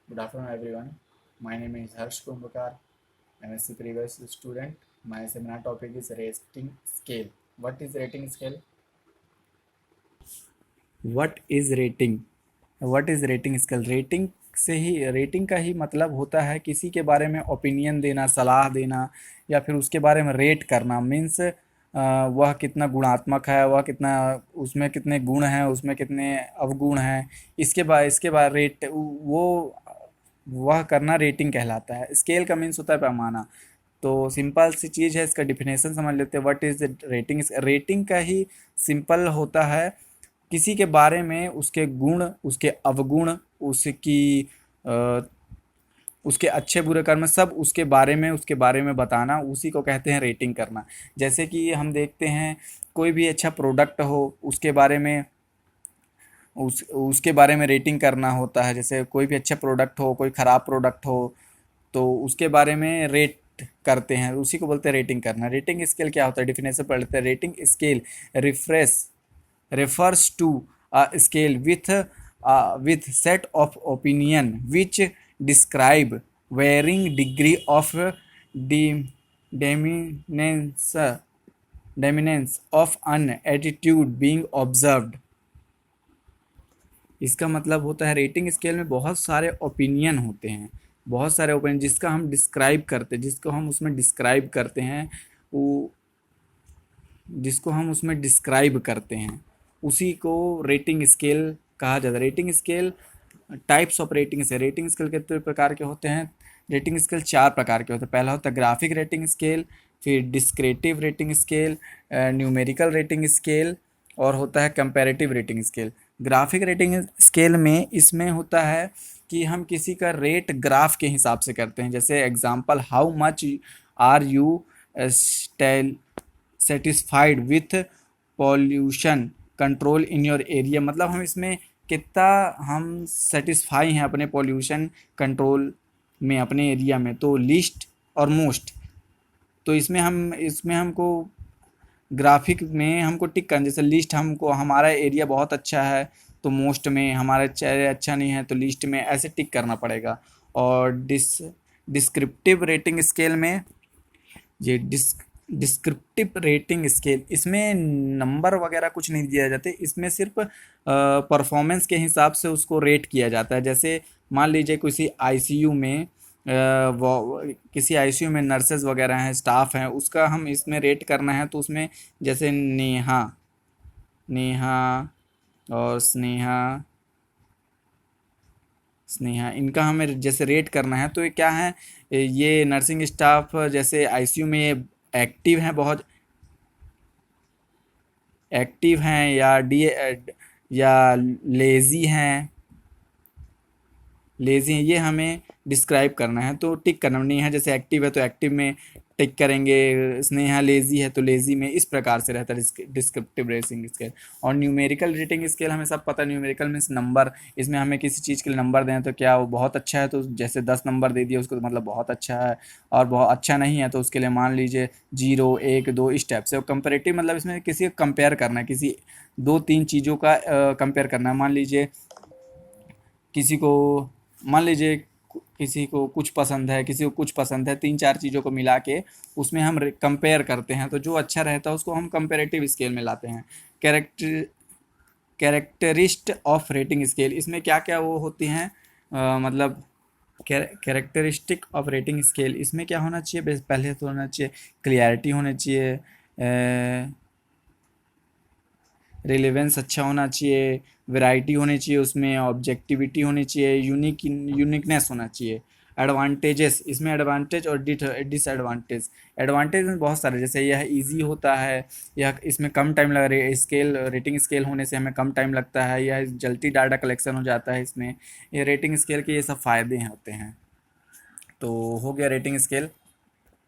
Good afternoon, everyone. My name is Harsh Kumbhakar, MSc previous student. My seminar topic is rating scale. What is rating scale? What is rating? What is rating scale? Rating का ही मतलब होता है किसी के बारे में opinion देना, सलाह देना या फिर उसके बारे में रेट करना। मीन्स वह कितना गुणात्मक है, वह कितना, उसमें कितने गुण हैं, उसमें कितने अवगुण हैं। इसके बाद रेट वो वह करना रेटिंग कहलाता है। स्केल का मीन्स होता है पैमाना। तो सिंपल सी चीज़ है, इसका डिफिनेशन समझ लेते हैं। What is rating? रेटिंग का ही सिंपल होता है किसी के बारे में उसके गुण, उसके अवगुण, उसकी अ, उसके अच्छे बुरे कर्म, सब उसके बारे में बताना, उसी को कहते हैं रेटिंग करना। जैसे कि हम देखते हैं कोई भी अच्छा प्रोडक्ट हो, उसके बारे में रेटिंग करना होता है। जैसे कोई भी अच्छा प्रोडक्ट हो, कोई ख़राब प्रोडक्ट हो, तो उसके बारे में रेट करते हैं, उसी को बोलते हैं रेटिंग करना। रेटिंग स्केल क्या होता है? डिफिनेशन पढ़ लेते हैं। Rating scale refresh refers to a scale with set of opinion which describe varying degree of de- dominance dominance of an attitude being observed। इसका मतलब होता है रेटिंग स्केल में बहुत सारे ओपिनियन होते हैं, बहुत सारे ओपिनियन जिसको हम उसमें डिस्क्राइब करते हैं, वो जिसको हम उसमें डिस्क्राइब करते हैं, उसी को रेटिंग स्केल कहा जाता है। Rating scale types of rating से रेटिंग स्केल कितने प्रकार के होते हैं? रेटिंग स्केल चार प्रकार के होते हैं। पहला होता है ग्राफिक रेटिंग स्केल, फिर descriptive rating scale, numerical rating scale, और होता है comparative rating scale. Graphic rating scale में इसमें होता है कि हम किसी का रेट ग्राफ के हिसाब से करते हैं। जैसे example, how much are you satisfied with pollution control in your area. मतलब हम इसमें कितना हम सेटिस्फाई हैं अपने पॉल्यूशन कंट्रोल में अपने एरिया में। तो लिस्ट और मोस्ट, तो इसमें हमको ग्राफिक में हमको टिक करना। जैसे लिस्ट, हमको हमारा एरिया बहुत अच्छा है तो मोस्ट में, हमारा एरिया अच्छा नहीं है तो लिस्ट में, ऐसे टिक करना पड़ेगा। और डिस्क्रिप्टिव रेटिंग स्केल में, ये डिस्क्रिप्टिव रेटिंग स्केल, इसमें नंबर वगैरह कुछ नहीं दिया जाते, इसमें सिर्फ परफॉर्मेंस के हिसाब से उसको रेट किया जाता है। जैसे मान लीजिए किसी आईसीयू में नर्सेज वगैरह हैं, स्टाफ हैं, उसका हम इसमें रेट करना है तो उसमें जैसे नेहा नेहा और स्नेहा स्नेहा, इनका हमें जैसे रेट करना है तो ये क्या है, ये नर्सिंग स्टाफ जैसे आईसीयू में ये एक्टिव हैं, बहुत एक्टिव हैं, या लेज़ी हैं, ये हमें डिस्क्राइब करना है तो टिक करना। नेहा जैसे एक्टिव है तो एक्टिव में टिक करेंगे, स्नेहा लेज़ी है तो लेज़ी में। इस प्रकार से रहता है डिस्क्रिप्टिव रेटिंग स्केल। और न्यूमेरिकल रेटिंग स्केल हमें सब पता है। Numerical means number. इसमें हमें किसी चीज़ के लिए नंबर दें तो क्या वो बहुत अच्छा है तो जैसे 10 नंबर दे दिए उसको तो मतलब बहुत अच्छा है, और बहुत अच्छा नहीं है तो उसके लिए मान लीजिए 0, 1, 2, इस टाइप से। और कंपेरेटिव मतलब इसमें किसी को कंपेयर करना है, किसी 2-3 चीज़ों का कंपेयर करना है। किसी को मान लीजिए किसी को कुछ पसंद है, किसी को कुछ पसंद है, 3-4 चीज़ों को मिला के उसमें हम कंपेयर करते हैं, तो जो अच्छा रहता है उसको हम कंपेरेटिव स्केल में लाते हैं। कैरेक्टर कैरेक्टरिस्ट ऑफ रेटिंग स्केल, इसमें क्या क्या वो होती हैं, मतलब कैरेक्टरिस्टिक ऑफ रेटिंग स्केल, इसमें क्या होना चाहिए? पहले तो होना चाहिए क्लियरिटी होना चाहिए, रिलेवेंस अच्छा होना चाहिए, वैरायटी होनी चाहिए उसमें, ऑब्जेक्टिविटी होनी चाहिए, यूनिकनेस होना चाहिए। एडवांटेजेस, इसमें एडवांटेज और डिसएडवांटेज। एडवांटेज में बहुत सारे, जैसे यह इजी होता है, यह इसमें कम टाइम लग रही है, स्केल रेटिंग स्केल होने से हमें कम टाइम लगता है, यह जल्दी डाटा कलेक्शन हो जाता है इसमें। ये रेटिंग स्केल के ये सब फ़ायदे हैं होते हैं। तो हो गया रेटिंग स्केल।